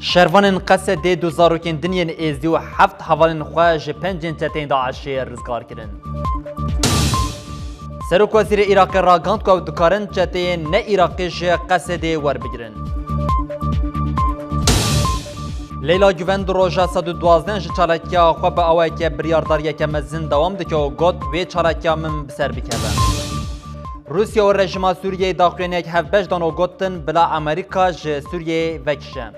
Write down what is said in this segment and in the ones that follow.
شروان قصد دوزاروکین دنین ازدی و هفت حوالین خواه پنجین چتین داعشی رزگار کرن. سروک وزیر عراق راگاند که دکارن چتین نه عراقیش قصد ور بگیرن. لیلا گوند روژا 112 چالکیا خواه به اوه که بریارداریه که مزن دوام دکه و گوت وی چالکیا من بسر بکردن. روسیا و رژیم سوریه داخلین یک هفت دانو گوتن بلا امریکا ج سوریه وکشن.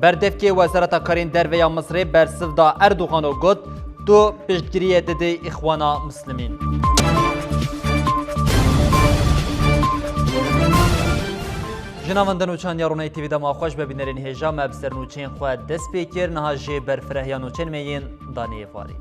بردفکی وزارت کارین در ویا مصر برسف دا اردوغان و گوت دو پشتگیری دده اخوانا مسلمین. جناواندن و چند یارونه تیوی دا ما خوش ببینرین هجا مبسر نوچین خواهد دست پیکر نها جه برفرهیان نوچین میین دانه واری.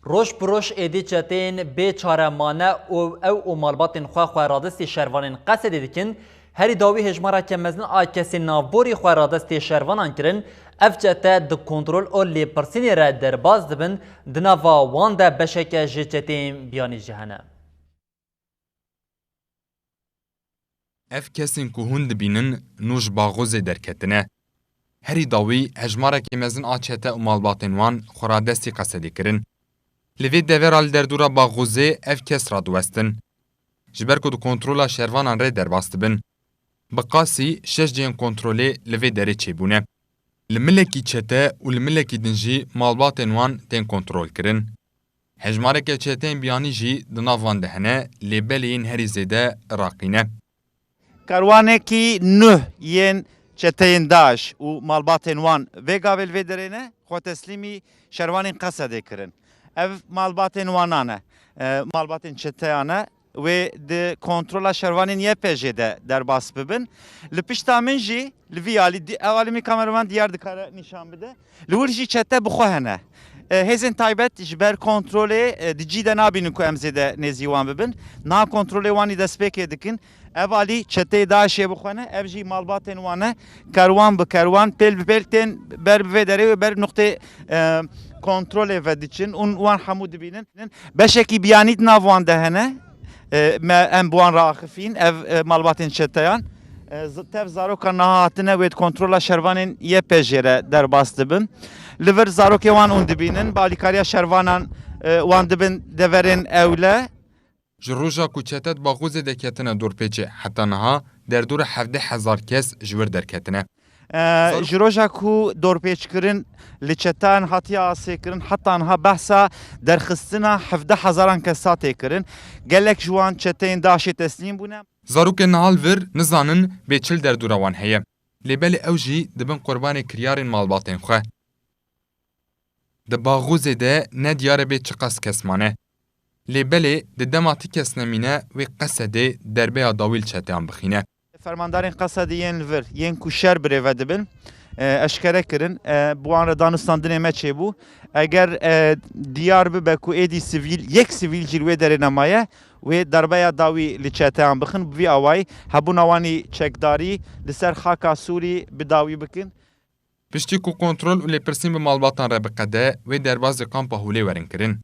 روش بروش ایدی چتین بیچاره مانه او مالباتین خواه رادستی شروانین قصد دیدکن هری داوی هجمارا که مزن آکسی ناوری خواه رادستی شروانان کرن اف چته د کنترول او لی پرسینی را در باز دبن دناوا وان ده بشک جی چتین بیانی جهنه. اف کسین که هند بینن نوش باغوز درکتنه. هری داوی هجمارا که مزن آچته او مالباتین وان خواه رادستی قصدی کرن. لوی دیورال در دورا باغوزه اف کس را دوستن. جبر کد کنترولا شروانان ره در باست بن. بقاسی شش جین کنتروله لوی دره چه بونه. الملکی چته و الملکی دنجی مالبات وان تین کنترول کرن. هجماره که چتین بیانی جی دناوان دهنه لیبلین هری زیده راقینه. کاروانه کی نه ین چتین داش و مالبات وان وگاول وی درینه خو تسلیمی شروانین قصده کرن. ev malbatên wanan e, malbatên çeteyan e wê di kontrola şervanên YPJ de derbas bibin. Li pişta min jî li vî alî ev alî kameraman diyar dikare nîşan bide. Li wir jî çete bixwe hene. Hêzên taybet ji ber kontrolê di cî de nabînin ku em zêde nêzî wan bibin. Na kontrolê wanî destpêkê dikin. Ev alî çeteyê Daişê bixwene, ev jî malbatên wan e kerwan bi kerwan pêl bi pêl tên ber bi vê derê ve ber noqtê kontrolê ve diçin û wan hemû dibînin. Beşekî biyanît nav wan de hene. Em bi wan raxifîn ev malbatên çeteyan. Tev zaroka niha hatine wê kontrola şervanên YPJ re derbas dibin. Li vir zarokê wan hûn dibînin, bi alîkariya şervanan wan dibin deverên ewle. Ji roja ku çetet baxûzê deketine dorpêçê heta niha derdora 17,000 kes ji wir derketine. Ji roja ku dorpêçkirin li çetan hatiye asêkirin heta niha behsa derxistina 17,000 kes hatê kirin. Gelek ji wan çeteyên Daişê teslîm bûne. Zarokên nihal vir nizanin bêçil derdora wan heye. Lêbelê ew jî dibin qurbanê kiryarên malbatên xwe. Di baxûzê de ne diyare bê çi qas kesmane. Lêbelê di dema ti kes nemîne wê qesedê derbeya dawîl çeteyan bixîne. Fermandarên qesedê yên li vir yên ku şer birêve dibin eşkere kirin bi wan re danûstandinê me çêbû. Eger diyar bibe ku êdî sivîl yek sivîl jî li wê derê nemaye wê derbeya dawî li çeteyan bixin bi vî awayî hebûna wanî çekdarî li ser xaka Sûrî bi dawî bikin. Piştî ku kontrol û lêpirsîn bi malbatan re biqede wê derbasê kampa Hûlê werin kirin.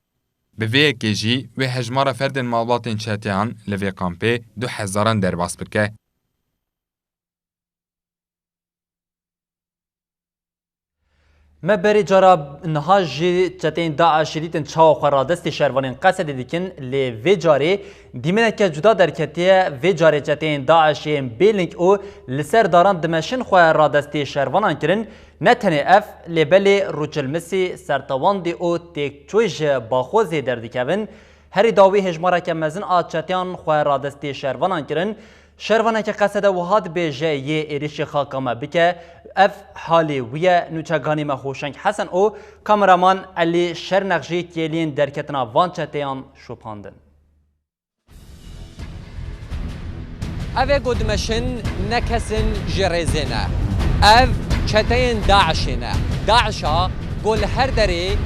Bi vê yekê jî wê hejmara ferdên malbatên çeteyan li vê kampê 2000 derbas bike. ما بری جرا نهاجی چتین داعش دیتن چاو خرادستی شهروانین قصد دیکن لی وی جاری دیمنه که جدا درکتیه وی جاری چتین داعشین بیلنگ او لسر داران دمشن خواه رادستی شهروانان کرن نتنه اف لی بلی روچلمسی سرطوان دی او تیک چویج باخوزی دردکبن هری داوی هجمارا که مزن آد چتیان خواه رادستی شهروانان کرن شهروانه که قصد وهاد به جای ایریش خاکامه بکه اف حالی ویه نوچگانی مخوشنگ حسن او کامرامان علی شرنقجی کلین درکتنا وان چتیان شوپاندن اوه گودمشن نکسن جرزنه اف چتین داعشنه داعشا گل هر دری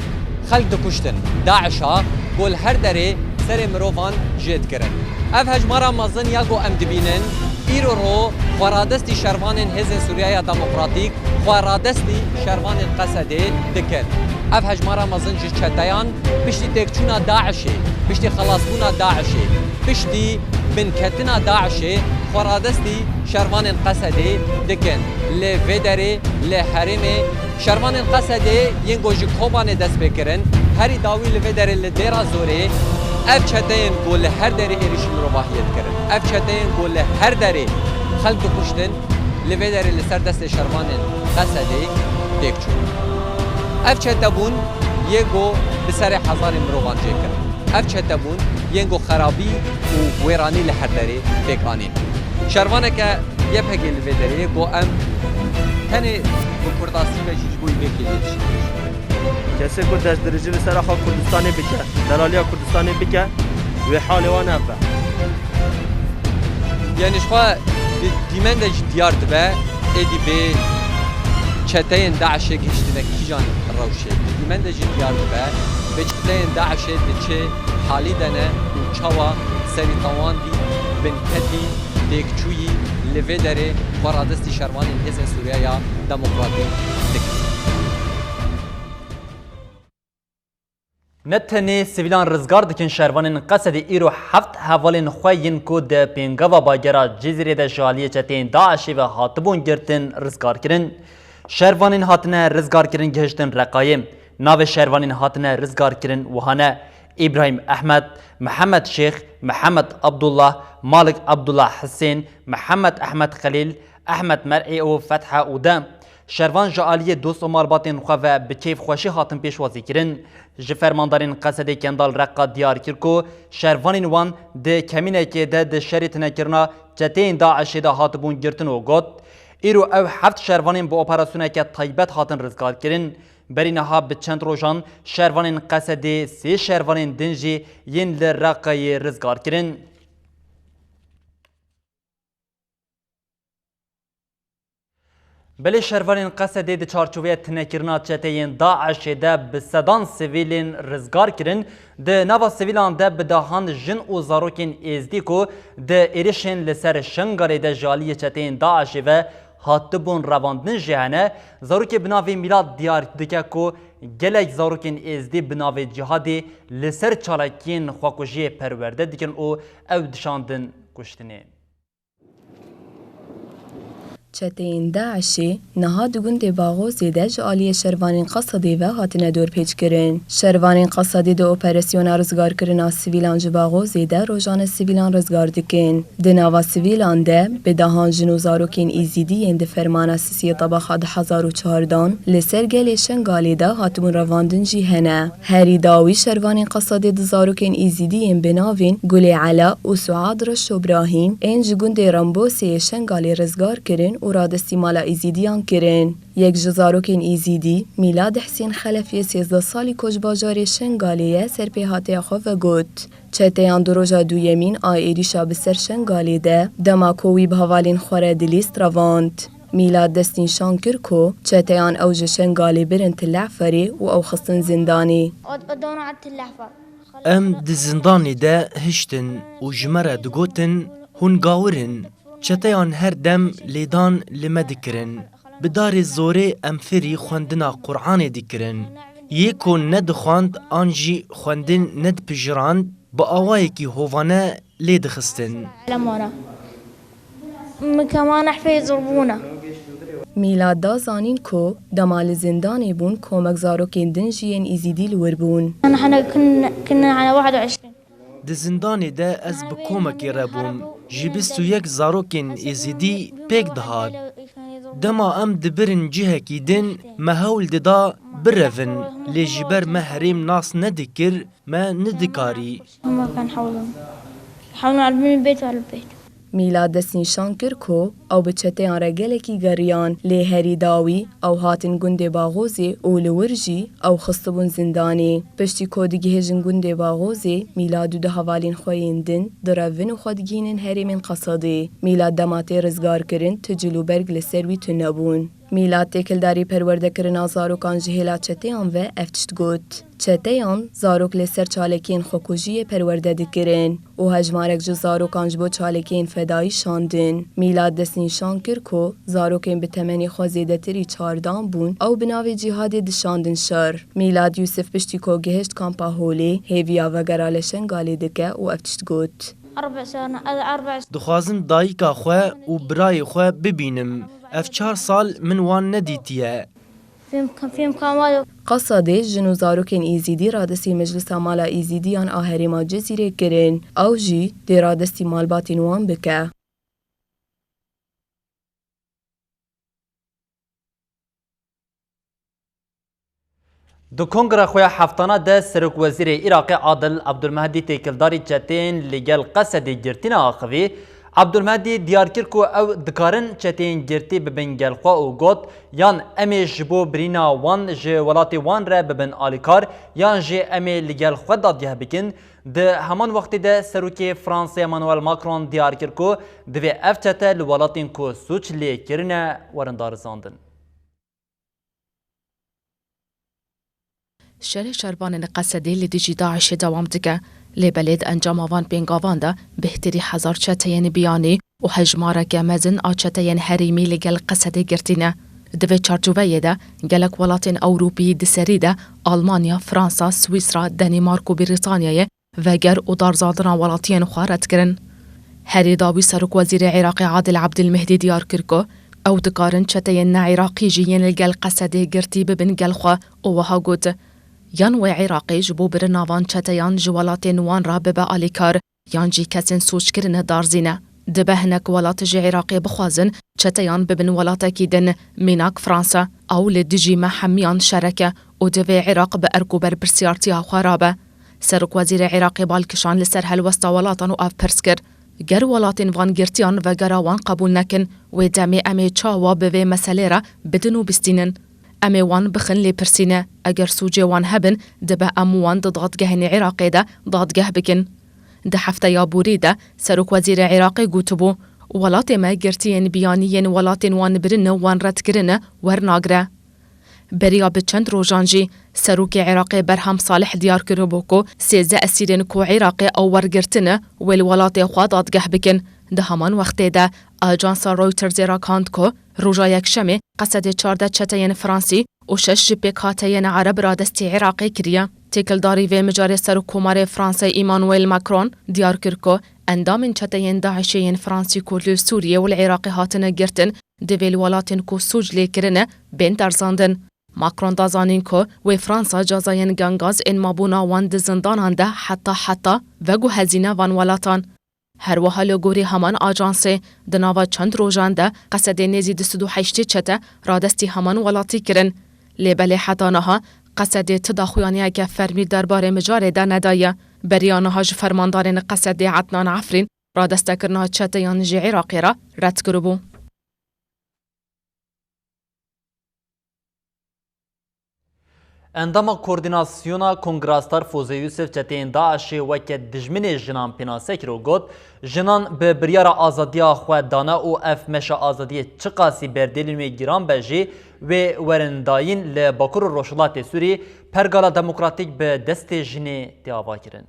خلق کشتن داعشا گل هر دری سر مروفان جد کرن اف هجمارا مزن یاگو ام دبینن ایرو رو خوارادستی شروانین هزن سوریای دموکراتیک خوارادستی شروانین قصده دکن اف هجمارا مزن جی چتیان پشتی تکچونا داعشی پشتی خلاصبونا داعشی پشتی بنکتنا داعشی خوارادستی شروانین قصده دکن لی ویدری لی حرمی شروانین قصده ینگو جی کوبان دست بکرن هری داوی لی ویدری لی دیرا زوری اف چتین گل هر دری ایریش مروباهیت کردن اف چتین گل هر دری خلق کشتن لوی دری لسر دست شرمانن قصدی دیک چون اف چتبون یگو بسر هزار مروبان جه کردن اف چتبون یگو خرابی و ویرانی لهر دری دیک آنین شرمانه که یه پگی لوی دری گو ام تنی بکرداسی مجیج بوی بکیلیش کسی که دست درجه به سر خواه کردستانی بکه دلالیا کردستانی بکه و حال وان افه یعنی خواه دیمن دج دیار دبه ایدی به چتین داعشه گشتنه کیجان روشه دیمن دج دیار دبه به چتین داعشه دچه حالی دنه و چاوا سری طوان دی بنکتی دیکچویی لوی داره مرادستی شرمان هزن سوریه دموکراتی دکت نتنی سیویلان رزگار دکن شهروانین قصد ایرو هفت حوالین خوین کو ده پینگاوا باگرا جزیره ده شالیه چتین داعشی و هاتبون گرتن رزگار کرن شهروانین هاتنه رزگار کرن گهشتن رقایم ناو شهروانین هاتنه رزگار کرن وهانه ابراهیم احمد محمد شیخ محمد عبدالله مالک عبدالله حسین محمد احمد خلیل احمد مرعی و فتح اودم شروان جعالی دوست و مالباتین خواه به کیف خوشی هاتن پیشوازی کرن جفرماندارین قصد کندال رقا دیار کرکو شروانین وان ده کمینه که ده شریط نکرنا چتین داعشی ده هاتبون گرتن و گوت ایرو او هفت شروانین با اپراسونه که طیبت هاتن رزگار کرن برینها به چند روزان شروانین قصد سی شروانین دنجی ین لرقای رزگار کرن بله شهروانین قصد ده چارچوبه تنکرنا چتین داعش ده به صدان سیویلین رزگار کرن ده نوا سیویلان ده به دهان جن و زاروکین ازدی کو ده ایریشن لسر شنگاری ده جالی چتین داعش و هاتبون رواندن جهانه زاروک بناوی میلاد دیار دکه کو گلک زاروکین ازدی بناوی جهادی لسر چالاکین خواکوشی پرورده دیکن او دشاندن کشتنه چتین داعشی نها دوگون دی باغوزی ده جعالی شروانین قصدی و هاتنه دور پیچ کرن. شروانین قصدی ده اپراسیون رزگار کرنا سیویلان جو باغوزی ده روزان سیویلان رزگار دکن. ده نوا سیویلان ده به دهان جنوزاروکین ایزیدی اند فرمان سیسی طبقه 1014 لسر گل شنگالی ده هاتمون رواندن جیهنه. هری داوی شروانین قصدی ده زاروکین ایزیدی اند بناوین گلی علا و سعاد رش ابراهیم انج گوند رامبوسی شنگالی رزگار کرن و رادستی مالا ایزیدیان کرن. یک جزاروکین ایزیدی میلاد حسین خلفی 13 سالی کجباجار شنگالیه سرپیهاتی خواه و گوت. چتیان دروژا دویمین ایریشا بسر شنگالی ده دماکوی به حوالین خوره دلیست رواند. میلاد دستین شانکر کو چتیان اوج شنگالی برن تلعفری و او خستن زندانی. ام د زندانی ده هشتن و جمره دگوتن هون گاورن چتیان هر دم لیدان لمدکرن بدار زوره امفری خوندنا قرآن دکرن یکو ند خواند آنجی خوندن ند پجراند با آوایی که هوانه لید خستن كمان حفي يضربونا میلاد دا زانین کو دمال زندانی بون کومک زاروکین دن جیین ایزیدی لور بون. احنا كنا على 21. د زندانی ده از بکومکی ربوم جیبستو یک زاروکین ایزیدی پیک دهاد. دما ام دبرن جهکی دن مهول ددا برفن لجبر مهریم ناس ندکر ما ندکاری. هم كان حاولوا على البيت وعلى البيت. میلاد دست نیشان کر کو او به چتیان را گلکی گریان لی هری داوی او هاتن گنده باغوزی او لورجی او خستبون زندانی. پشتی کودگی هجن گنده باغوزی میلاد ده حوالین خویندن درون و خودگینن هری من قصاده. میلاد دماتی رزگار کرن تجلو برگ لسروی تنبون. میلاد تکلداری پرورده کرنا زاروکان جهیلا چتیان و افتشت گوت. چتیان زاروک لسر چالکین خوکوژی پرورده دکرن و هجمارک جو زاروکان جبو چالکین فدایی شاندن. میلاد دست نیشان کر کو زاروکین به تمنی خوزیده تری چاردان بون او بناوی جهاد دشاندن شر. میلاد یوسف پشتی کو گهشت کامپا هولی هیویا و گرالشن گالی دکه و افتشت گوت. 4 سنة 4 دخوازم دایکا خواه و برای خواه ببینم. اف 4 سال من وان ندیتیه. فيهم كمال. قصاده جنو زاروکین ایزیدی رادستی مجلس مالا ایزیدیان آهریما جزیره کرن او جی دی رادستی مالباتین وان بکه. دو کنگره خویا هفتانه ده سرک وزیر عراق عادل عبدالمهدی تکلداری چتین لگل قصد گرتین آخوی عبدالمهدی دیار کرد که او دکارن چتین گرتی ببین گلخوا و گوت یان امی جبو برینا وان جه ولاتی وان را ببین آلیکار یان جه امی لگل خود دادیه بکن ده همان وقتی ده سروک فرانسه امانوئل ماکرون دیار کرد که دوی اف چته لولاتین که سوچ لی کرنه ورندار زاندن. شربان قصدی لدیجی داعش دوام دکه لبلد انجام آوان بینگاوان ده بهتری 1000 چتین بیانی و هجماره که مزن آچتین حریمی لگل قصدی گرتینه. دوی چارچوبه ده گلک ولاتین اوروپی دسری ده آلمانیا، فرانسا، سویسرا، دنیمارک و بریتانیای و گر و دارزادن ولاتین خوارد کرن. هری داوی سرک وزیر عراق عادل عبدالمهدی دیار کرکو او دکارن چتین عراقی جیین لگل قصدی گرتی ببین گلخوا و وها گوت یان و عراقی جبو بر ناوان چتیان جوالات نوان را ببا آلیکار یان جی کسین سوچ کرنه دارزینه. دبه هنک ولات جی عراقی بخوازن چتیان ببن ولات کیدن میناک فرانسا او لدجی محمیان شرکه و دوی عراق به ارکوبر برسیارتی ها خوارابه. سرک وزیر عراقی بالکشان لسر هلوستا ولاتان و اف پرسکر. گر ولاتین وان گرتیان و گراوان قبول نکن و دمی امی چاوا به مسئله را بدنو بستینن. امی وان بخن لی پرسینه اگر سوجه وان هبن دبه اموان دادگه عراقی ده دادگه بکن. ده هفته یا بوری ده سرک وزیر عراقی گوتبو ولات ما گرتین بیانین ولاتین وان برن وان رد کرنه ورناگره. بریا به چند روزانجی سروک عراقی برهم صالح دیار کربو کو 13 اسیرین کو عراقی او ورگرتنه ول ولات خوا دادگه بکن. ده همان وقتی ده آژانس رویترز را کاند کو روزا یکشنبه قصد 14 چتین فرانسی و 6 جپک هاتین عرب را دستی عراقی کریه. تکلداری و مجاری سرکومار فرانسه ایمانوئل ماکرون دیار کرد که اندام چتین داعشین فرانسی کل سوریه و العراق هاتن گرتن دویل ولاتن کو سوج لیکرنه بین درزاندن. ماکرون دازانین که و فرانسا جازاین گنگاز این مابونا وان دزندان هنده حتی و گو هزینه وان ولاتان. هر وحال گوری همان آجانسه دناوا چند روزان ده قصد نزید 28 چته را دستی همان ولاتی کرن. لیبل حتانها قصد تداخویانی که فرمی درباره مجاره ده ندایه. بریانها فرماندارین قصد عدنان عفرین را دستکرنها چتیان جی عراقی را رد کربو. اندام کوردیناسیونا کنگراستار فوزه یوسف چتین داعشی وکت دجمن جنان پیناسک رو گوت جنان به بریار آزادی خود دانه او اف مشا آزادی چقاسی بردیلین گیران بجی و ورنداین لباکور روشلات سوری پرگالا دموکراتیک به دست جنی دیاوا کرن.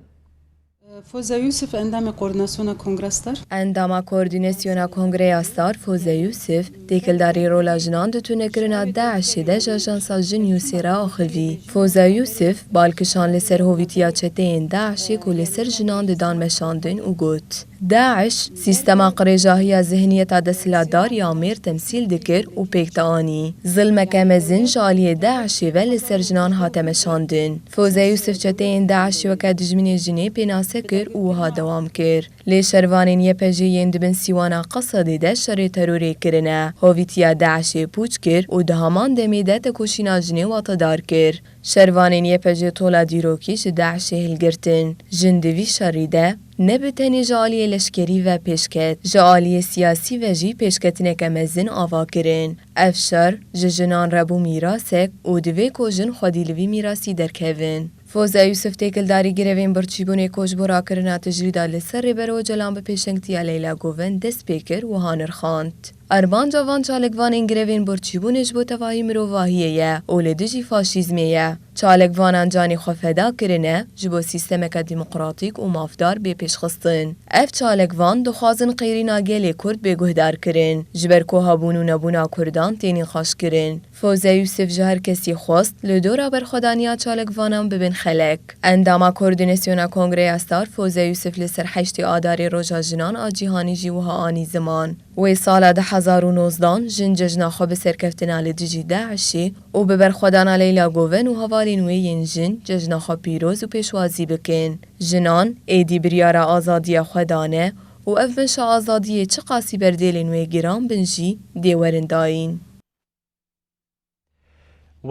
فوزا يوسف اندام کوردیناسیون کنگرستر انداما کوردیناسیونا کنگره استار فوزا یوسف تکلداری رولا جنان دتونه کرنا داعش ده جاجانسا جنیو سیرا آخوی. فوزا یوسف بالکشان لسر هویتیا چتین داعشی که لسر جنان دان مشاندن و گوت. داعش سیستما قرجاهی ذهنیت دسلادار یا میر تمثیل دکر و پیکتانی. ظلم کمزن جالی داعشی ولی سر جنان هاتم شاندن. فوزا یوسف چتین داعشی وکد جمینی جنی پیناسه کر و ها دوام کر. لی شروانین یه پجی یندبن سیوانا قصدی ده شر تروری کرنه. هویتیا داعشی پوچ کر و دهمان دمیده تکوشینا جنی واتدار کر. شروانین یه پجی طولا دیروکیش داعشی هلگرتن. جندوی شریده نبتنی جالی لشکری و پیشکت، جالی سیاسی و جی پیشکتنه که مزن آوا کرن. افشار جنان ربو میراسک و دوی کوژن خودیلوی میراسی درکوین. فوزا یوسف تکلداری گروین برچیبونه کوش برا کرنا تجریدا لسر برو جلان به پیشنگتیا لیلا گوون دست پیکر و هانر خاند. اربان جوان چالکوان این گروین برچیبونش بو تواهی مروواهیه اول دجی فاشیزمیه. چالکوان انجانی خفدا کرنه جبو سیستم که دموکراتیک و مافدار به پیش خستن. اف چالکوان دخوازن قیرینا گلی کرد بگهدار کرن. جبر کوها بونو نبونا کردان تینی خاش کرن. فوزا یوسف جهر کسی خواست لدورا برخدانیا چالکوانم ببین خلق. انداما کوردیناسیونا کنگره استار فوزا یوسف لسر 8 آدار روژا جنان آجیهانی جیوها آنی زمان. و سال 2019 جنجنا خواب سرکفتنا لدجی داعشی و ببر خدانا لیلا گوون و حوالین و ین جن ججنا خواب پیروز و پیشوازی بکن. جنان ایدی بریار آزادی خدانه و افمش آزادی چه قاسی بردیلین و گرام بنجی دیورن داین.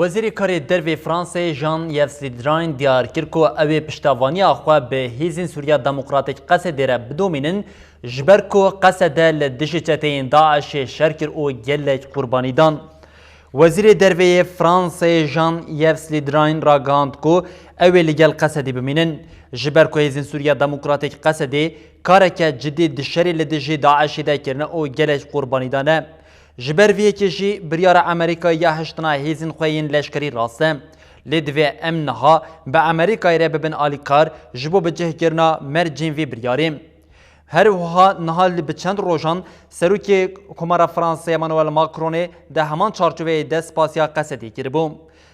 وزیر کاری درو فرانسه ژان یوس لی دراین دیار کرد که اوی پشتوانی آخوا به هیزن سوریا دموکراتیک قصد دیره بدومینن جبر که قصد لدشتین داعش شرکر او گلک قربانی دان. وزیر درو فرانسه ژان یوس لی دراین را گاند که اوی لگل قصدی بمینن جبر که هیزن سوریا دموکراتیک قصدی کارک جدی دشری لدجی داعش ده کرنه او گلک قربانی دانه. جبر وی کشی بریار امریکا یا هشتنا هیزن خوین لشکری راسته لدوی امنها به امریکا ره ببن آلیکار جبو بجه کرنا مرجین وی بریاریم. هر وها نهال به چند روزان سروکی کمار فرانسه امانوئل ماکرون ده همان چارچوبه دست پاسیا قصدی کربو.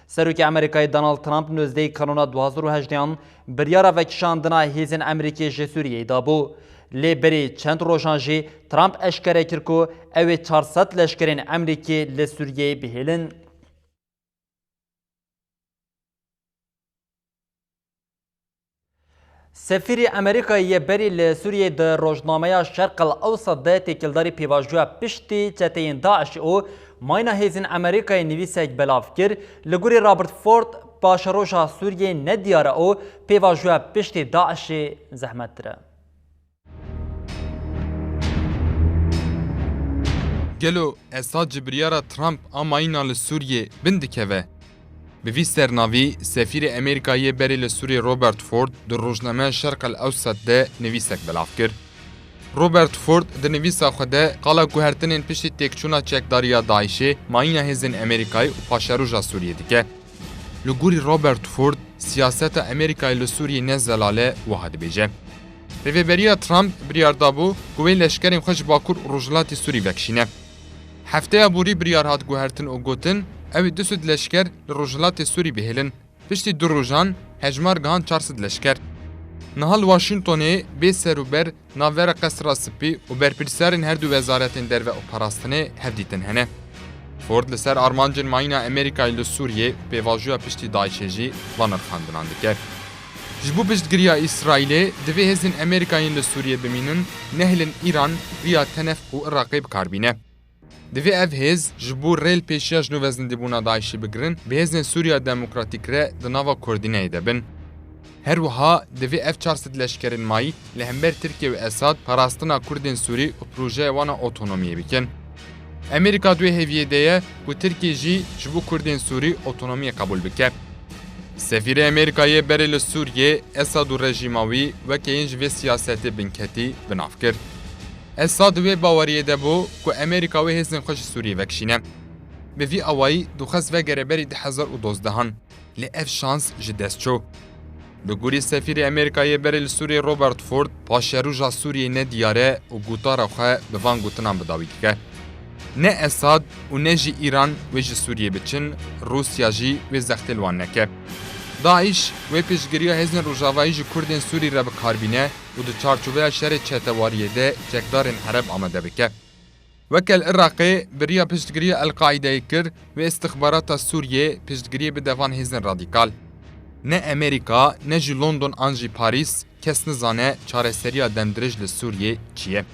سروکی امریکای دونالد ترامپ نزدی کانونا 2018 بریار وکشاندنا هیزن امریکی جسوریه دابو. لی بری چند روزان جی ترامپ اشکره کرد که اوی 400 لشکرین امریکی لسوریه بهیلن. سفیر امریکایی بری لسوریه در روزنامه شرق الاوسط ده تکلداری پیواجوه پشتی چتین داعش او ماینا هیزن امریکای نویسک بلاف کرد لگوری رابرت فورد باشروشا سوریه ندیاره او پیواجوه پشتی داعش زحمت داره. گلو اساد جبریارا ترامپ آماینا لسوریه بندکوه. به وی سرناوی سفیر امریکایی بری لسوریه روبرت فورد در روزنامه شرق الاوسط ده نویسک بلاف کرد. روبرت فورد در نویسا خوده قالا گوهرتنین پشتی تکچونا چکداریا داعشه ماینا هزین امریکایی و پاشروجا سوریه دیگه. لگوری روبرت فورد سیاست امریکایی لسوریه نزلاله وحد بیجه. ریوبریا ترامپ بریار دابو گوی لشکرین خوش باکور روجلاتی سوری وکشینه. هفته ابوری بریار هات گوهرتن و گوتن اوی 200 لشکر لروجلات سوری بهلن پشتی دو روزان هجمار گهان 400 لشکر. نهال واشنطنه بی سروبر ناور قصر سپی و برپرسرین هر دو وزارتین در و اپاراستنه هفدیتن هنه. فورد لسر آرمانجن ماینا امریکای لسوریه به واجوه پشتی دایشجی وانر خاندنان دکر. جبو پشتگیریا اسرائیل دوی هزین امریکایین لسوریه بمینن نهلن ایران ویا تنف و عراقی بکاربینه. دوی اف هز جبو ریل پیشیاج نو وزنده بونا داعشی بگرن به هزین سوریا دموکراتیک ره دناوا کوردینه دبن. هر وها دوی اف 400 لشکرین مایی لهمبر ترکیه و اساد پاراستنا کردین سوری و پروژه وانا اوتونومیه بکن. امریکا دوی هیویه دیه و ترکیه جی جبو کردین سوری اوتونومی قبول بکن. سفیر امریکایی بری لسوریه اساد و رژیماوی و که اینج و سیاست بنکتی بناف کرد. اساد و باوریه دبو که امریکاوی هزین خوش سوریه وکشینه. به وی اوایی دو خز و گره بری 2012 لی اف شانس جدست چو. Bi gurî sefîrê Amerîkayê berê li Sûriyê Robert Ford paşeroja Sûriyê ne diyare û gotara xwe bi van gotinan bidawî dike. Ne Esad û ne jî İran wê ji Sûriyê biçin, Rusya jî wê zextê li wan neke. Daeş wê pêşgiriya hêzên Rojavayî ji Kurdên Sûrî re bikarbîne û di çarçoveya şerê çetewariyê de cekdarên hereb amade bike. Wekel Iraqê biriya piştgiriya El-Qaîdeyê kir wê istixbarata Sûriyê piştgiriyê bi devan hêzên radîkal. Ne Amerîka, ne jî London an jî Parîs kes nizane çareseriya demdirêj li Sûriyê çi ye.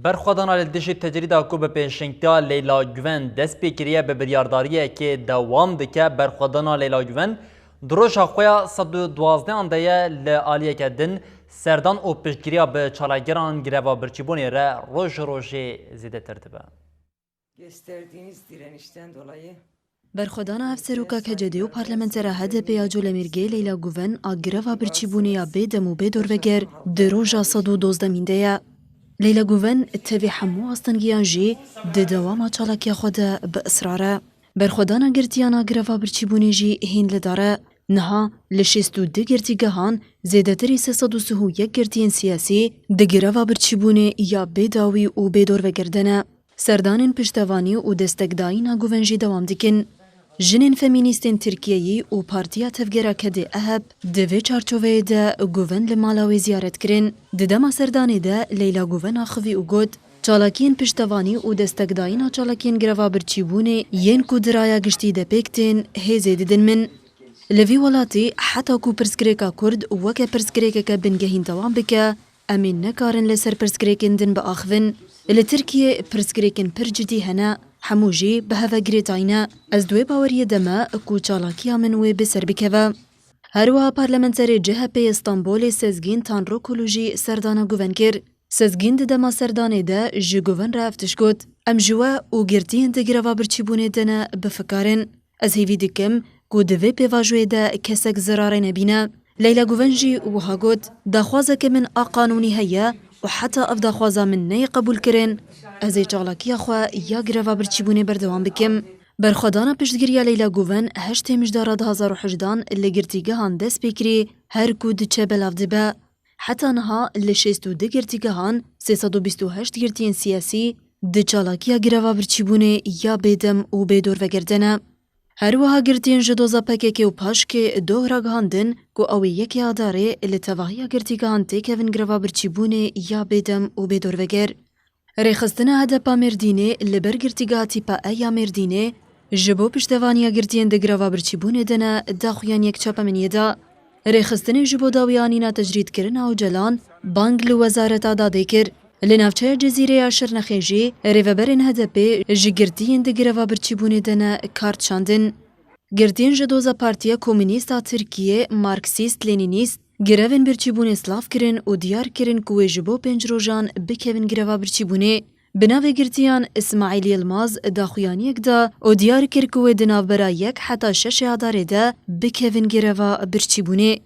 برخوادانا li dijî tecrîda ku bi pêşengtiya Leyla Güven dest pê kiriye bi biryardariyekê dewam dike. Berxwedana Leyla Güven di roja xwe ya 112 de ye li aliyeke din serdan û piştgiriya bi çalageran gireva birçîbûnê re roj rojê zêdetir dibe. Gösterdiğiniz direnişten dolayı Berxwedana Hevserûka KCD û parlamentera HDP ya Colemirgê Leyla Güven a gireva birçîbûnê bêdem û bêdorveger di roja 112 de ye. Leyla Güven tevî hemû astengiyan jî di dewama çalakiya xwe de bi israre. Berxwedana girtiyana gireva birçîbûnê jî hîn li dare. Niha li 62 girtîgehan zêdetirî 301 girtiyên siyasî di gireva birçîbûnê ya bêdawî û bêdorveger de ne. Serdanên piştevanî û destekdayîna Güven jî dewam dikin. Jinên femînîstên Tirkiyeyî û Partiya Tevgera Kedê Eheb di vê çarçoveyê de Güven li mala wê ziyaret kirin. Di dema serdanê de Leyla Güven axivî û got çalakiyên piştevanî û destekdayîna çalakiyên gireva birçîbûnê yên ku di raya giştî de pêk tên hêzê didin min. Li vî welatî heta ku pirsgirêka Kurd weke pirsgirêkeke bingehîn dewam bike, em ê nekarin li ser pirsgirêkên din biaxivin. Li Tirkiyê pirsgirêkên pir cidî hene, hemû jî bi hevegirêtayî ne. Ez di wê baweriyê de me ku çalakiya min wê bi ser bikeve. Herwiha parlamenterê CHP Stenbolê Sezgîn Tanrokulu jî serdana Güven kir. Sezgîn di dema serdanê de ji Güven re ev tişgot. Em ji we û girtiyên di gireva birçîbûnê de ne bifikarin. Ez hêvî dikim ku di vê pêvajoyê de kesek zirarê nebîne. Leyla Güven jî wiha got daxwazeke min a qanûnî heye û heta ev daxwaza min neyê qebûl kirin. Ez ê çalakiya xwe ya gireva birçîbûnê berdewam bikim. Berxwedana piştgiriya Leyla Güven heştê mijdara 2018 li girtîgehan dest pê kirî her ku diçe belav dibe. Heta niha li 62 girtîgehan 328 girtiyên siyasî di çalakiya gireva birçîbûnê ya bêdem û bêdorveger de ne. Herwiha girtiyên ji doza PKK û paşkê dohra gihandin ku ew ê yekê adarê li tevahiya girtîgehan têkevin gireva birçîbûnê ya bêdem û bêdorveger. Rêxistina HDP Mêrdînê li ber girtîgeha tîpa E ya Mêrdînê ji bo piştevaniya girtiyên di gireva birçîbûnê de ne daxuyan yekçapemeniyê da. Rêxistinê ji bo dawiyanîna tecrîdkirina Ocalan bang li Wezareta Dadê kir. Li navçeya Cezîreya Şirnexê jî rêveberên HDP ji girtiyên di gireva birçîbûnê de ne kar çandin. Girtiyên ji doza Partiya Komünîst a Tirkiyê Marksîst-Lenînîst girevên birçîbûnê slav kirin û diyar kirin ku wê ji bo 5 rojan bikevin gireva birçîbûnê. Bi navê girtiyan İsmaîl Yılmaz daxuyaniyek da û diyar kir ku wê di navbera 1 heta 6 adarê de bikevin gireva birçîbûnê.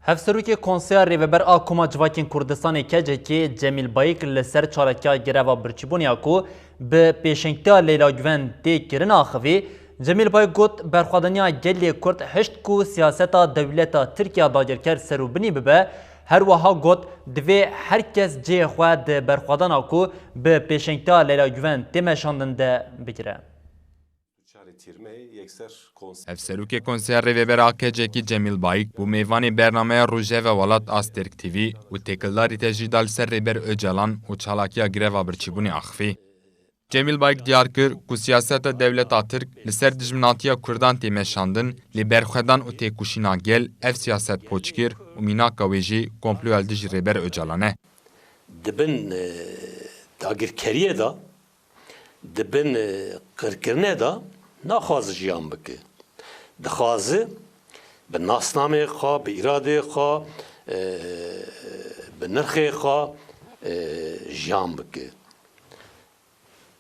Hevserokê konseya rêveber a Koma Civakên Kurdistanê KCK Cemîl Bayik li ser çalakiya gireva birçîbûniya ku bi pêşengtiya Leyla Güven tê kirin axivî, Cemîl Bayik got berxwedaniya gelê Kurd hişt ku siyaseta dewleta Tirkiya dagirker serûbinî bibe. Her wiha got divê herkes cihê xwe di berxwedana ku bi pêşengtiya Leyla Güven tê meşandin de bigire. Hevserokê konseya rêvebera KCK Cemîl Bayik bu mêvanê bernameya Rojeva Welat Asterk TV û têkildarî te jî da li ser rêber Öcalan û çalakiya gireva birçîbûnê axivî. Cemîl Bayik diyar kir ku siyaseta dewleta Tirk li ser dijminatiya Kurdan tê meşandin, lê berxwedan û têkuşîna gel ev siyaset poçkir û mînaka wê jî komplo elde ji rêber Öcalan e. Dibin dagirkeriyê da, dibin qirkirinê da naxwaze jiyan bike. Dixwaze bi nasnamê xwe, bi îradê xwe, bi nirxê xwe jiyan bike.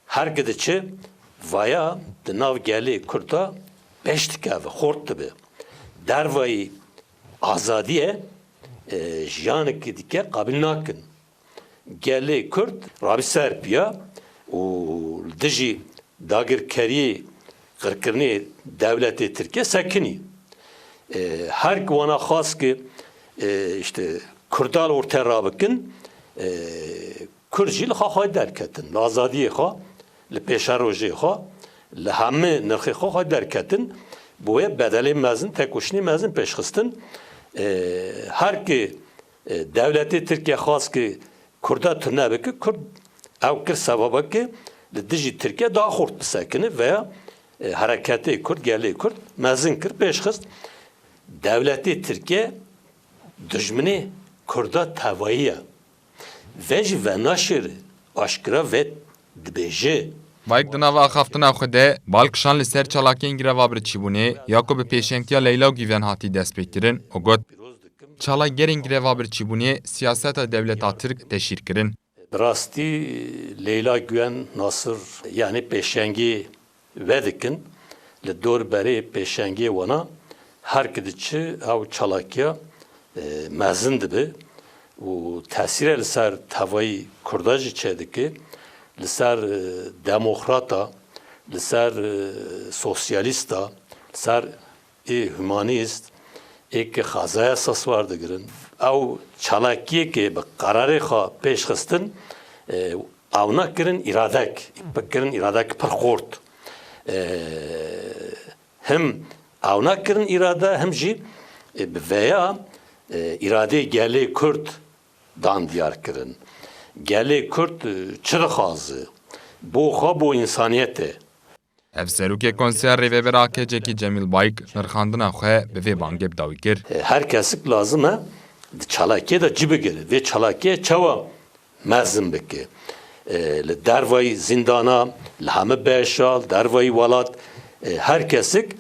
Her gidiçi vaya di nav gelê Kurda beş dikeve, xort dibe. dervayı azadiye jiyanekî dike qabil nakin. Gelê Kurd rabî serpiya û dijî dagirkeriyê qirkirinê devletê Tirkiye sekinî. Her ki wana xas ki işte Kurdal ortaya rabikin Kurd jî li xwe derketin. Li azadiyê xwe, li pêşerojê xwe, li hemû nirxê xwe derketin. Bu wê bedelê mezin, tekoşinî mezin pêşxistin. Her ki devletê Tirkiye xas ki Kurda tune bike, Kurd ew kir sebaba ki li dijî Tirkiye daha xurt bisekine veya hareketê Kurd, gelê Kurd mezin kir pêşxist. Devletê Tirkiye dijminê Kurda tevayiye. Ve jî venaşir aşkira ve dibêje. Bayek di nava axaftina xwe de balkişan li ser çalakiyên gireva birçîbûnê ya ku bi pêşengtiya Leyla Güven hatî destpêkirin û got çalagerên gireva birçîbûnê siyaseta devleta Tirk teşîr kirin. Bi rastî Leyla Güven Nasır yani pêşengî ve dikin li dorberê pêşengê wana her ki diçi ew çalakiya mezin dibe û tesîre li ser tevayî Kurda jî çêdike li ser demokrata, li ser sosyalîsta, li ser humanîst êkê xazaya esas war digirin. Ew çalakiyekê bi qararê xwe pêşxistin ew nakirin îradek, bikirin îradek pir xort. Hem ew nakirin îrade hem jî bi veya îradê gelê Kurd dan diyar kirin. Gelê Kurd çi dixwaze? Bo xwe bo insaniyetê. Ev serokê konser rêvebera kecekî Cemîl Bayk nirxandina xwe bi vê bangê bidawî kir. Her kesik lazım e di çalakiyê de cî bigire. Vê çalakiyê çawa mezin bike. Li dervayî zindana, li hemû beşa, li dervayî welat her kesik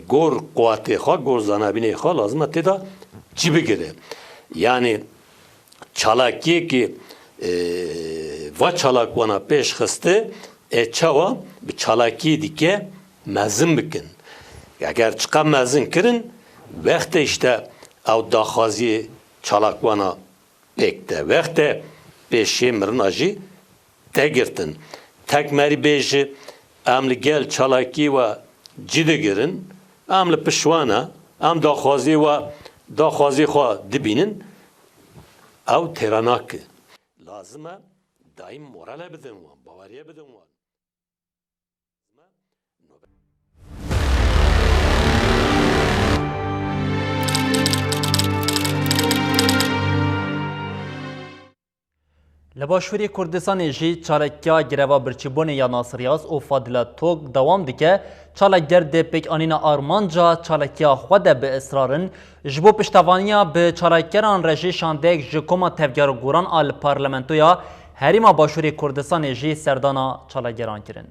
gor quwatê xwe, gor zanebînê xwe lazım e têda cî bigire. Yani çalakiyekî va çalak wana pêşxiste çawa bi çalakiyê dike mezin bikin. Eger çıqa mezin kirin vexte işte ew daxwaziyê çalak wana pêk de vexte pêşê mirina jî tegirtin. Tek merî bêje em li gel çalakî we cî digirin, em li pişwana em daxwazî xwe dibînin ew têra nake. Lazım e daîm morale bidin wan, baweriye bidin wan. Li Başûrê Kurdistanê jî çalakiya gireva birçîbûnê ya Nasiriyas û Fadila Tok dewam dike. Çalager dê pêk anîna armanca çalakiya xwe de bi israrin ji bo piştevaniya bi çalakeran rejî şandek ji koma tevgergoran a li parlamentoya Herêma Başûrê Kurdistanê jî serdana çalageran kirin.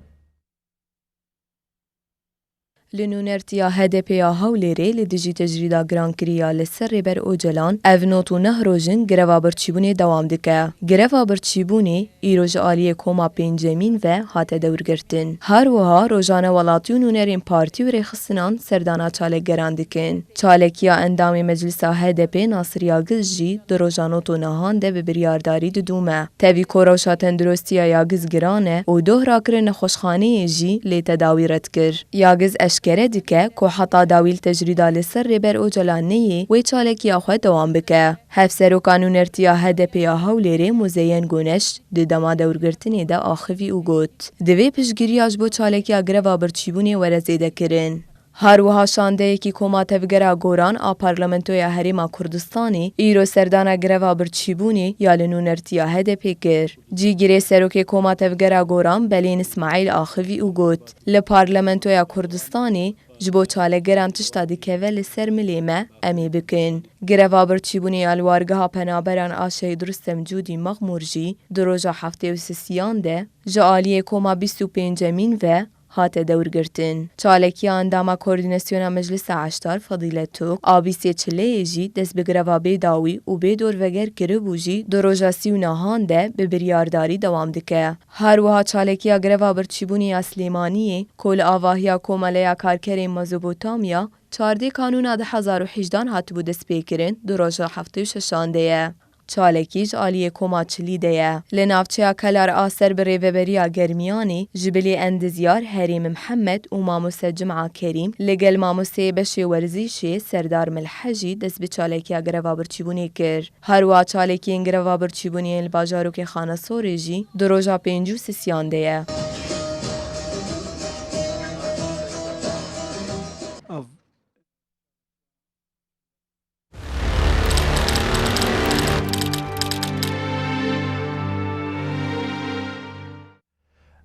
Li nûnertiya HDPya Hewlêrê li dijî tecrîda girankiriya li ser Rêber Ocalan ev not û neh rojin gireva birçîbûnê dewam dike. Gireva birçîbûnê îro ji aliyê koma pêncemîn ve hate dewrgirtin. Her wiha rojane welatî û nûnerên partî û rêxistinan serdana çalageran dikin. Çalakiya endamê Meclisa HDP Nasiriya Giz jî di roja not û nehan de bi biryardarî didûme. Tevî Korewşa Tendirustiya ya Giz giran e û dohrakirin nexweşxaneyê jî lê tedawî red kir. Ya Giz eşkere dike ku heta dawîl tecrîda li ser Rêber Ocalan neyê wê çalakiya xwe dewam bike. Hevseroka nûnertiya HDPya Hewlêrê Muzeyyen Goneş di dema dewrgirtinê de axivî û got. Di vê piştgiriya ji bo çalakiya gireva birçîbûnê were zêde kirin. Her wiha şandeyekî koma tevgera goran a Parlamentoya Herêma Kurdistanê îro serdana gireva birçîbûnê ya li nûnertiya HDP kir. Cîgirê serokê koma tevgera goran Belên İsmaîl axivî û got. Li Parlamentoya Kurdistanê ji bo çalageran tişta dikeve li ser milê me em ê bikin. Gireva birçîbûnê ya li wargeha penaberan a Şehîd Rûstem Cûdî Mexmûr jî di roja heftê û sisiyan de ji aliyê koma 25 ve هات دورگرتن. چالکی انداما کوردیناسیون مجلس عشتار فضیلتو آبیسی چله جی دست بگروا بیداوی و بیدور وگر کره بوجی دروجاسی و نهان ده به بریارداری دوام دکه. هر وها چالکی گروا برچیبونی اسلیمانی کل آواهیا کومالیا کارکری مزوبوتامیا 14 کانون ده 1018 هات بود دست پیکرین دروجا 76 ده. چالکیش آلیه کماچلی ده. لنافچه کلار آسر بر ریوبریا گرمیانی جبلی اندزیار حریم محمد و ماموس جمعه کریم لگل ماموس بشی ورزیشی سردار ملحجی دست به چالکی گروا برچیبونی کر. هر وا چالکی گروا برچیبونی الباجارو که خانه سورجی دروجا 53 ده.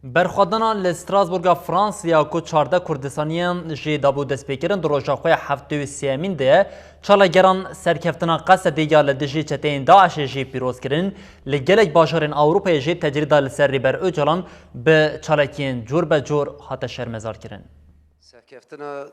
برخواندنا لستراسبورگ فرانسیا کو 14 کردستانیان جی دابو دست پیکرن در روژاخوی 73 ده چالگران سرکفتنا قصد یا لدجی چتین داعش جی پیروز کرن لگلک باشارین اوروپای جی تجریدا لسر ریبر اوجلان به چالکین جور به جور هات شرمزار کرن. سرکفتنا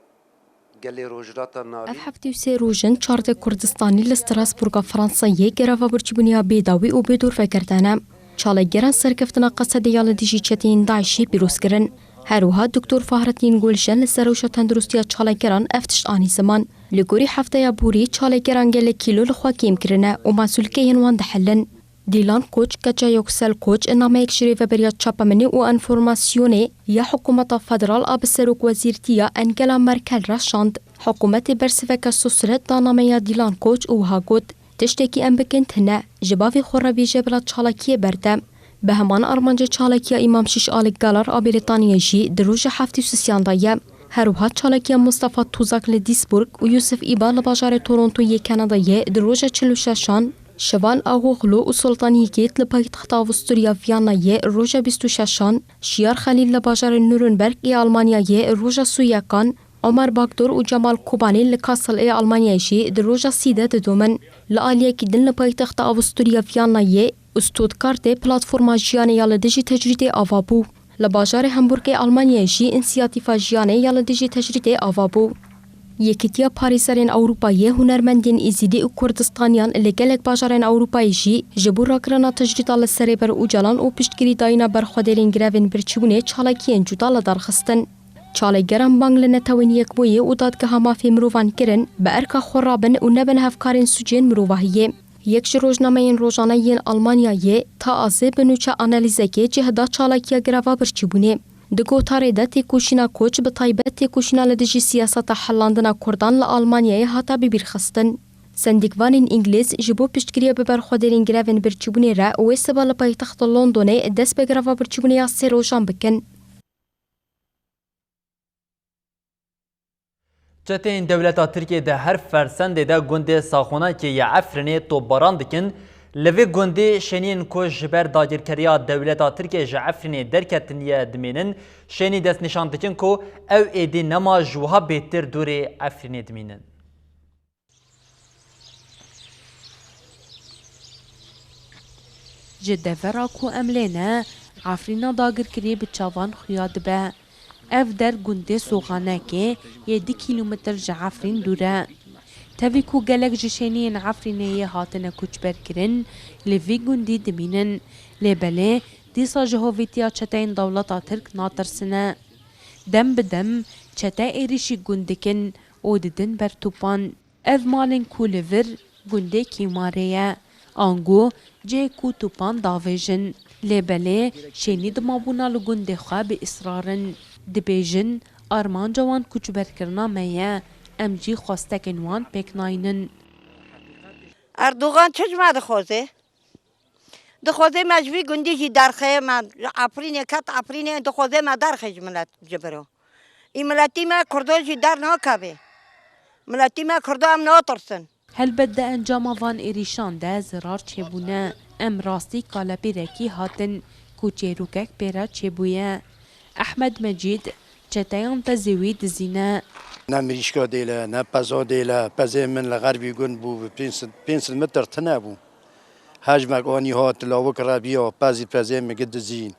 اف 73 روژن 14 کردستانی لستراسبورگ فرانسیه گروا برچبونیا بیداوی و بیدور فکردانه چالگران سرکفتنا قصد یال دیجی چتین داعشی پیروز کرن. هروها دکتور فهرتین گلشن لسروش تندرستی چالگران افتش آنی زمان لگوری هفته یا بوری چالگران گل کیلو لخوا کیم کرنه و مسئول که ینوان دحلن. دیلان کوچ کجا یکسل کوچ انما یک شریف بریا چاپمنی و انفورماسیونی یا حکومت فدرال آب سروک وزیرتیا انگلا مرکل رشاند. حکومت برسفک سوسرت دانامه دیلان کوچ و هاگود تشتکی ام بکنت هنه جباوی خوربی جبرات چالکی برده. به همان ارمانج چالکی امام شش آلک گالار آبریتانیا جی دروج 73 دایه. هروها چالکی مصطفی توزاک لدیسبورگ و یوسف ایبا لباجار تورنتو کانادایه دروج 46 شوان آغوغلو و سلطانی گیت لپایتخت آوستوریا ویانایه روژ 26 شیار خلیل لباجار نورنبرگ ای آلمانیایه روژ سویاکان عمر باگدور و جمال کوبانی لکاسل ای آلمانیایشی در روژا 13 دومن لآلیه که دن لپایتخت آوستوریا ویانایه استودکارت پلاتفورما جیانه یال دیجی تجریده آوابو لباجار همبورگ آلمانیایشی انسیاتیفا جیانه یال دیجی تجریده آوابو یکیتیا پاریسرین اوروپایی هنرمندین ایزیدی و کردستانیان لگلک باجارین اوروپایشی جبور راکرنا تجریده لسری بر اوجالان و پشتگیری داینا برخودرین گروین برچونه چالکین جدا لدارخستن. چالگران بانگ لنتوین یک بویه و دادگاه مافی مروفان کرن به ارکا خورابن و نبن هفکارین سوجین مروفاهیه. یک روزنامه این روزانه این آلمانیایه تا آزه بنوچه آنالیزه که جهدا چالکیا گروا برچیبونه. دگو تاریده تیکوشینا کوچ به طایبت تیکوشینا لدجی سیاست حلاندنا کردان لآلمانیای هاتا ببیرخستن. سندیکوانین انگلیز جبو پشتگیری ببرخودرین گروین برچیبونه را و سبال پایتخت لندنه دست بگروا برچیبونه یا سی روشان بکن. چتین دولتا ترکیه ده هر فرسنده ده گنده ساخونه که یه عفرنه توباران دکن لوی گنده شنین کوش جبر داگیرکریا دولتا ترکیه جه عفرنه درکتن یه دمینن شنی دست نشان دکن که او ایدی نما جوها بهتر دور عفرنه دمینن. جده فرا کو املینه عفرینه داگیرکری بچاوان خیاد به اف در گنده سوغانه که 7 کیلومتر جعفرین دوره. تاوی کو گلک جشنین عفرینه یه هاتنه کچبر کرن لوی گندی دمینن لبله دیسا جهویتیا چتین دولتا ترک ناترسنه. دم بدم چتا ایریشی گندکن او ددن بر توپان اف مالن کو لور گنده کیماریه آنگو جه کو توپان داویجن لبله شینی دمابونا لگنده خواه به اصرارن دبیجن آرمان جوان کچبر کرنا میه ام جی خواستکن وان پکناینن. اردوغان چجمع دخوازه مجوی گندی جی درخه من عفرینه کت عفرینه دخوازه ما درخه ملت جبرو این ملتی ما کردو جی در ناکبه ملتی ما کردو هم ناترسن. هل بده انجام وان ایریشان ده زرار چبونه ام راستی کالپی رکی هاتن کوچه روکک پیرا چبویه. احمد مجید چتایان تزوی دزینه نه مریشکا دیله نه پزا دیله پزه من لغربی گون بو 5 متر تنه بو حجمک آنی هات لاوک رابیا پزی پزه مگه دزین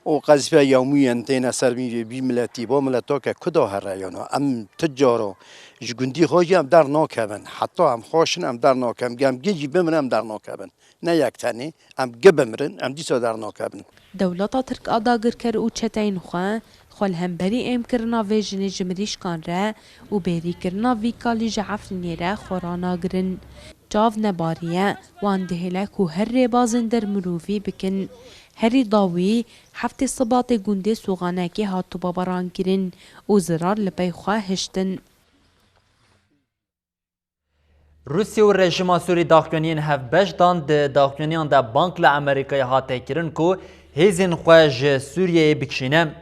و قذفه یومی انتینا سرمی بی ملتی با ملتا که کدا هرایانا ام تجارو جگندی خوشی ام در ناکبن حتی ام خوشن ام در ناکبن گم گیجی بمن ام در ناکبن نه یک تنی ام گبمرن ام دیسا در ناکبن دولتا ترک آداگر کر او چتین خواه خال هم بری ایم کرنا و جن جمریش کان را و بری کرنا وی کالی جعفرینی را خورانا گرن جاو نباریه وان دهلک و هر ربازن در مروفی بکن هری داوی هفته صبات گنده سوغانه که هاتو بابران کرن و زرار لپی خواه هشتن روسیه و رژیم سوری داخلانیان هف بش دان ده داخلانیان ده بانک لامریکای هاته کرن که هیزین خواه سوریه بکشینه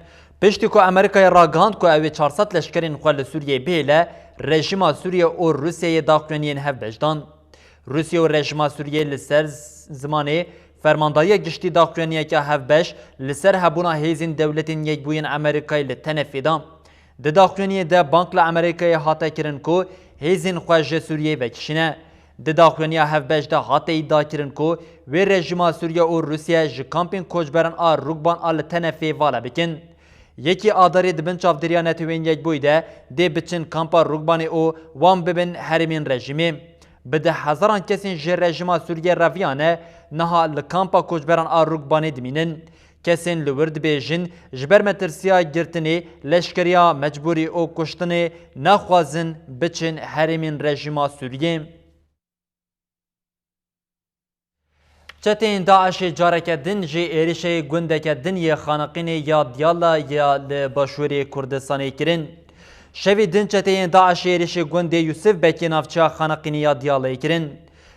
پشتی که امریکای راگاند که اوی 400 لشکرین خواه لسوریه بیله رژیم سوریه و روسیه داخلانیان هف بش دان روسیه و رژیم سوریه لسر زمانه فرمانداری گشتی داخلانیه که هف بش لسر هبونا هیزین دولتین یک بوین امریکای لتنفیدان ده داخلانیه ده بانک لامریکای هاته کرن که هیزین خواه سوریه بکشینه ده داخلانیه هف بش ده هاته ایدا کرن که و رژیم سوریه و روسیه جه کامپین کوچبرن روگبان لتنفی والا بکن یکی آداری دبن چافدریا نتوین یک بویده ده بچن کامپا روگبانی او وان ببن حرمین رژیمی بده هزاران کسین جه رژیم سوریه رویانه نها لکامپا کوچبران روگبانی دمینن کسین لورد بیجن جبر مترسیا گرتنی لشکریا مجبوری او کشتنی نخوازن بچن حرمین رژیم سوریه چتین داعش جارک دن جی ایریش گندک دن یا خانقین یا دیالا یا لباشوری کردستانی کرن شوی دن چتین داعش ایریش گند یوسف بکی نافچا خانقین یا دیالا کرن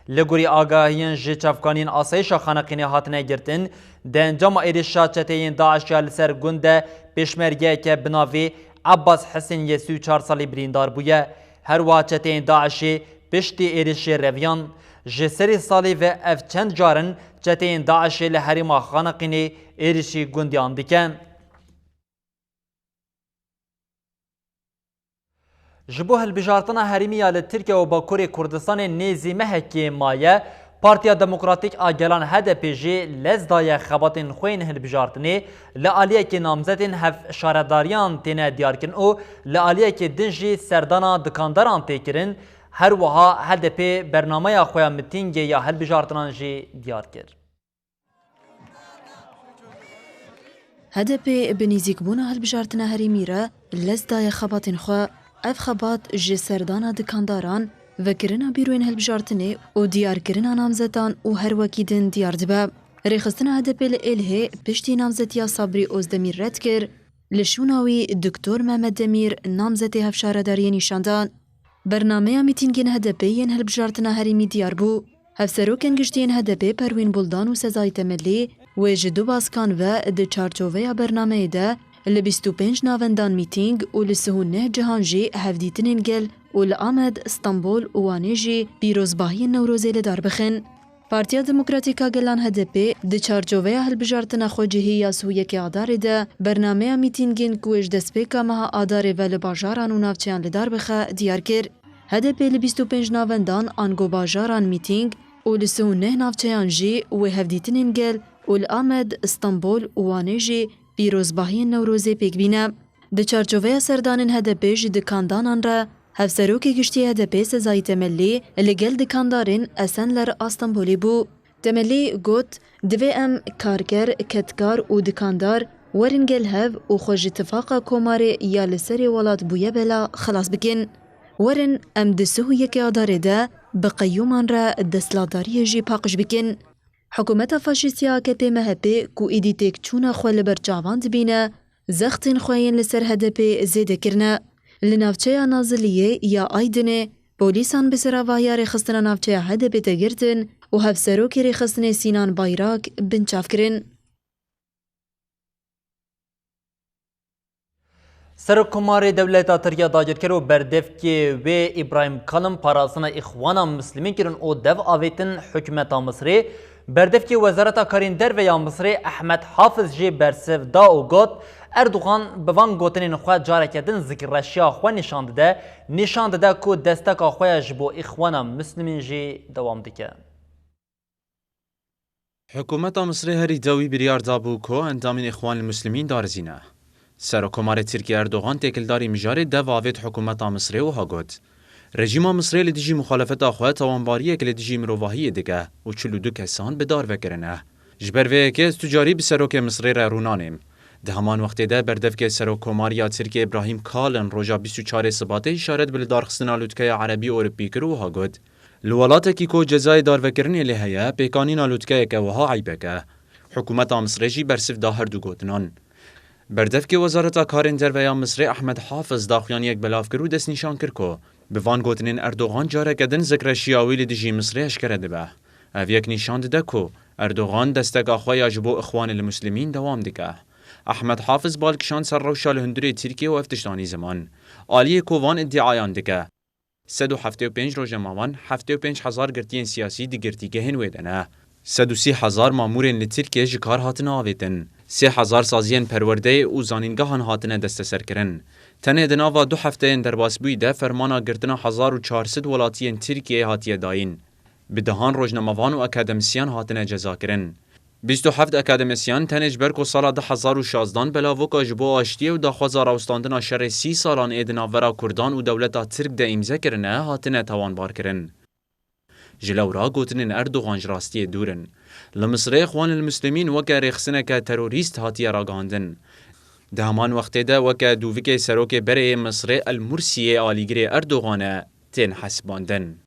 لگوری آگاهین جی چفکانین آسایش خانقین هاتنه گرتن دن جمع ایریشا چتین داعش یا لسر گند پیشمرگه که بناوی عباس حسین یسو 4 سالی بریندار بویه هر وا چتین داعشی پشتی ایریش رویان جسری سالی و اف چند جارن چتین داعش لحریم خانقینی ایریشی گندیان دیکن. جبو هلبجارتنا حریمی آل ترکیه و باکوری کردستان نیزی مهکی مایه پارتیا دموکراتیک آگلان HDP جی لزدای خباتین خوین هلبجارتنی لعالیه که نامزدین هف شارداریان تینه دیار کن او لعالیه که دنجی سردانا دکانداران تیکرن هر وها HDP برنامه خویا متینگ یا هلبجارتنان جی دیار کرد. HDP بنیزیک بونا هلبجارتنا هریمی را لزدای خباتین خوا اف خبات جی سردانا دکانداران و کرنا بیروین هلبجارتنه و دیار کرنا نامزدان و هر وکیدن دیار دبا. ریخستنا HDP لئله پشتی نامزدیا صبری اوزدمیر رد کر لشوناوی دکتور محمد دمیر نامزدی هفشارداری نشاندان. برنامه میتینگین HDP ین هلبجارتنا هریمی دیار بو. هفسروکن گشتین HDP پروین بولدان و سزای تملی و جدو باسکان و ده چارچوه برنامه ده ل25 ناوندان میتینگ و لسهونه جهانجی هفدیتنین گل و لآمد استانبول و وانیجی پیروزباهی نوروزی لدار بخن. پارتیا دموکراتیکا گلان HDP ده چارچوه هلبجارتنا خوجهی یا سویه که آداره ده برنامه میتینگین کوش دسپیکا مها آداره و لباجاران و نافچیان لدار بخه دیار کر. HDP ل25 ناوندان آنگو باجاران میتینگ و لسهونه نافچیان جی و هفدیتنین گل و لآمد استانبول و وانیجی پیروزباهی نوروزی پیک بینه. ده چارچوه سردانین HDP جی دکاندانان را هفسروکی گشتی HDP سزای تملی لگل دکاندارین اسن لر استانبولی بو. تملی گوت دوی ام کارگر، کتکار و دکاندار ورن گل هف و خوش اتفاق کوماری یا لسری ولاد بویه بلا خلاص بکن. ورن ام دسهو یکی آداره ده بقیومان را دستلاداری جی پاقش بکن. حکومت فاشیستی AKP MHP کو ایدیتک چونه خواه لبرچاوان دبینه زختین خواهین لسر HDP زیده کرنه. لنافچه نازلیه یا آیدنه پولیسان بسراواهی ریخستن نافچه HDP تگرتن و هفسروکی ریخستن سینان بایراک بنچاف کرن. سرکمار دولت ترکیه داجر کرد و بردف که و ابراهیم کالم پاراسنا اخوانا مسلمین کرن او دو آویتن حکمت مصری بردف که وزارت کارین در و یا مصری احمد حافظ جی برسف دا و گوت اردوغان بوان گوتنین خواه جاره کردن ذکر رشیا خواه نشانده ده که دستک خواه جبو اخوانا مسلمین جی دوام دکه. حکومت مصر هری داوی بریار دابو کو اندامین اخوان المسلمین دارزینه. سرکومار ترکیه اردوغان تکلداری مجاری دواوید حکومت مصر و هاگود. رژیم مصر لدیجی مخالفت آخواه توانباریه که لدیجی مروواهی دیگه و 42 کسان به دار وکرنه. جبر وی که استجاری به سروک مصر را رونانیم. ده همان وقتی ده بردف که سرکوماریا ترکیه ابراهیم کالن روژا 24 سباته اشارت به دارخستن آلودکه عربی اوروپی کرو هاگود. لولاته کی کو جزای دار وکرنی لهیا پیکانین آلودکه که وها عیبکه. حکومت مصر جی برسف دا هر دو گوتنان. بردف که وزارت کارین درویا مصر احمد حافظ داخیان یک بلاف کرو دست نشان کرکو. به وان گوتنین اردوغان جاره کدن ذکر شیاوی لدیجی مصر اشکره دبه. او یک نشان ده کو اردوغان دستگ آخوای اجبو اخوان المسلمین دوام دیگه. احمد حافظ بالکشان سر روشال هندوری ترکیه و افتشتانی زمان. آلیه کووان ادعایان دیگه. 175 روز ماوان 75,000 گرتین سیاسی دی گرتیگه هن ویدنه. 130,000 مامورین لترکیه جکار هاتن آویدن. 3,000 سازین پرورده او زانینگاهان هاتن دست سر کرن. تنه دناوا 2 هفته در باسبویده فرمانا گرتنا 1400 ولاتین ترکیه هاتیه داین. بدهان روزنامه‌وان و اکادمیسیان هاتن جزا کرن. 27 اکادمیسیان تنج برکو سال 2016 بلاوک اجبو آشتی و داخواز راوستاندن شر 30 سالان ایدنا ورا کردان و دولت ترک ده امضا کرنه هاتنه توانبار کرن. جلورا گوتنین اردوغان راستی دورن. لمصر اخوان المسلمین وکا رخصنه که تروریست هاتیه راگاندن. ده همان وقتی ده وکا دوویک سروک بره مصر المرسیه آلیگری اردوغانه تین حسباندن.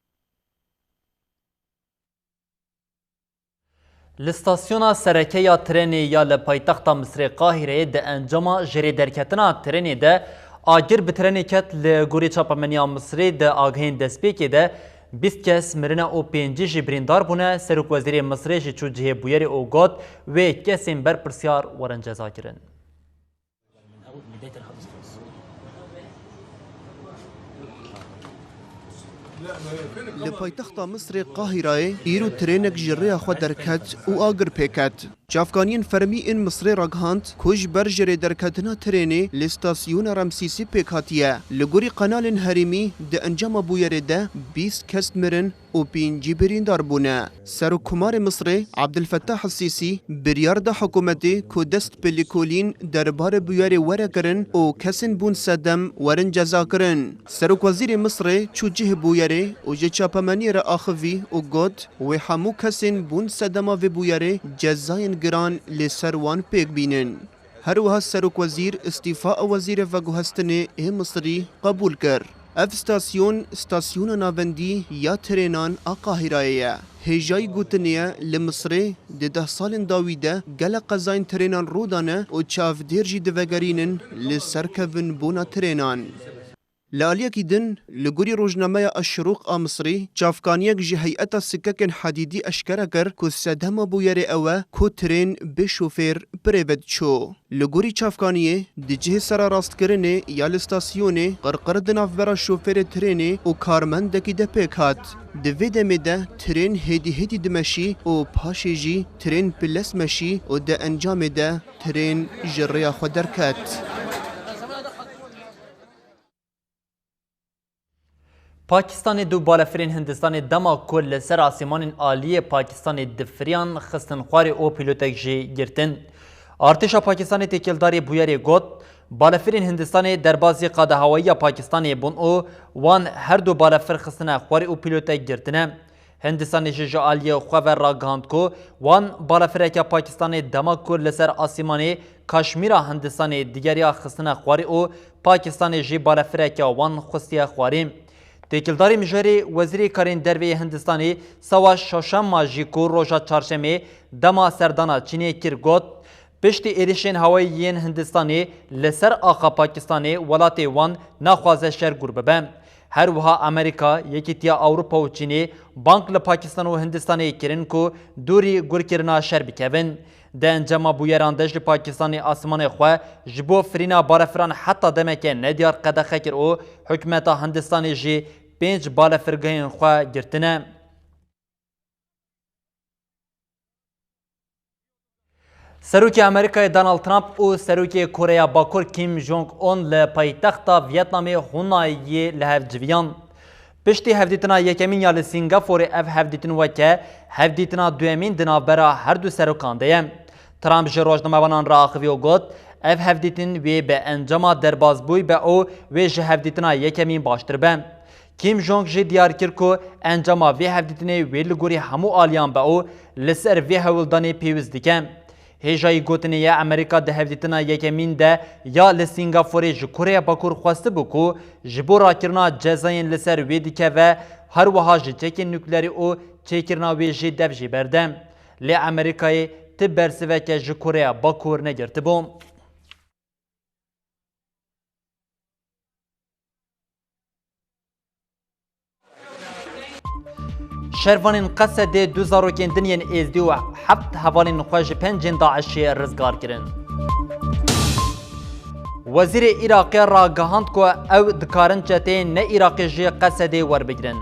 لستاسیونا سرکه یا ترنی یا لپایتخت مصر قاهره ده انجام جری درکتنا ترنی ده آگر به ترنی کت لگوری چاپمنیا مصر ده آگهین دسپیکی ده 20 کس مرنه او 5 جبریندار بونه سروک وزیر مصر جی چو جه بویر او گود و کسیم بر پرسیار ورن جزا کرن. لپایتخت مصر قاهره ایرو ترینک جری خود درکت و آگر پیکت. جافکانین فرمی این مصر راگهاند کج بر جری درکتنا ترینی لستاسیون رمسیسی پیکاتیه. لگوری قنال هریمی ده انجام بویر ده 20 کس مرن و 5 بریندار بونه. سرکومار مصر عبدالفتاح السیسی بریار ده حکومتی که دست پلیکولین دربار بویر وره کرن و کسین بون صدم ورن جزا کرن. سرک وزیر مصر چو جه بویره و جه چاپمانی را آخوی و گود و همو کسین بون صدما و بویره جزاین گران لسروان پیک بینن. هر وها سرک وزیر استیفاء وزیر وگوهستن مصری قبول کرد. اف ستاسیون ناوندی یا ترینان قاهره هجای گوتنیه لمصر ده 10 سال داویده گل قزاین ترینان رودانه و چاف دیرجی دوگرینن لسرکون بونا ترینان. لالیا کی دن لگوری روزنامه الشروق مصری چافکانیک جی هیئت سککن حدیدی اشکره کر که صدام بویر اوه که ترین به شوفر پریود چو. لگوری چافکانیه دیجه سر راست کرنه یا لستاسیونه قرقر دناف برا شوفر ترینه و کارمندکی ده پیکات. دوی دمیده ترین هدی دمشی و پاشی جی ترین پلس مشی و ده انجام ده ترین جریا خود درکت. پاکستان دو بالافرین هندستان دما کل سر آسمان عالی پاکستان دفریان خستن خوار او پیلوتک جی گرتن. ارتش پاکستان تکیلداری بویری گوت بالافرین هندستان دربازی قاده هوایی پاکستان بون او وان هر دو بالافر خستن خوار او پیلوتک گرتنه. هندستان جی عالی خواه راگاند کو وان بالافرک پاکستان دما کل سر آسمان کاشمیر هندستان دیگری خستن خوار او پاکستان جی بالافرک وان خستی خواریم. تکیلداری مجری وزیر کارین دروی هندستانی سواش شاشم ماجی کو روژا چارشمه دما سردانا چینی کرگوت پشتی ایریشن هواییین هندستانی لسر آقا پاکستانی ولات وان نخوازه شر گربه بم. هر وها امریکا یکیتیا اوروپا و چینی بانک لپاکستان و هندستانی کرن کو دوری گرکرنا شر بکوین. ده انجام بویراندش پاکستانی آسمان خواه جبو فرینا بارفران حتی دمکه ندیار قدخه کر او حکمت هندستانی جی 5 بالافرگهین خواه گرتنه. سروکی امریکای دونالد ترامپ و سروکی کره باکور کیم جونگ اون لپایتخت ویتنامی هونایی لحف جویان. پشتی هفدیتنا یکمین یا لسینگافور اف هفدیتن وکه هفدیتنا دویمین دنابرا هر دو سروکانده. ترامپ جه روزنامه‌وانان را آخوی و گوت اف هفدیتن وی به انجام دربازبوی به او وی جه هفدیتنا یکمین باشتر به. کیم جونگ جه دیار کرد که انجام وی هفدیتنه وی لگوری همو آلیان به او لسر وی هولدانی پیوز دیکن. هیجای گوتنه یا امریکا ده هفدیتنا یکمین ده یا لسینگافوری جه کره باکور خواسته بکو جبو راکرنا جزاین لسر وی دیکه و هر وها جه چکن نوکلری او چکرنا وی جه دف جه بردم. لی امریکای تبرسوه که جه کره باکور نگرته بوم. شروانین قصد دو زاروکین دنین ازدی و هفت هوانین خواج پنجین داعشی رزگار کرن. وزیر عراقی را گهاند که او دکارن چته نه عراقی جی قصد ور بگرن.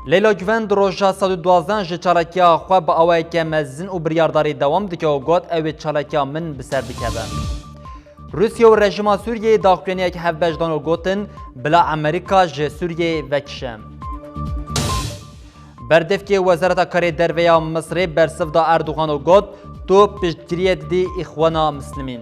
لیلا گوند روژا 112 جه چالکیا خواه با اوه که مزن و بریارداری دوام دکه و گوت اوه چالکیا من بسر بکبه. روسیه و رژیم سوریه داخلینی که هف بجدان و گوتن بلا امریکا جه سوریه وکشم. بردفکی وزارت کاری درویا مصر برسف دا اردوغان و گوت تو پشتگیری دی اخوانا مسلمین.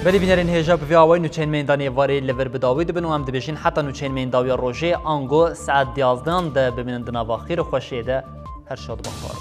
بلی بینرین هجاب وی آوای نوچین میندانی واری لور بداوی دبن و هم دبیشین حتی نوچین مینداوی روژه آنگو ساعت 11 ده ببینن دناوا خیر و خوشیده هر شاد بخار.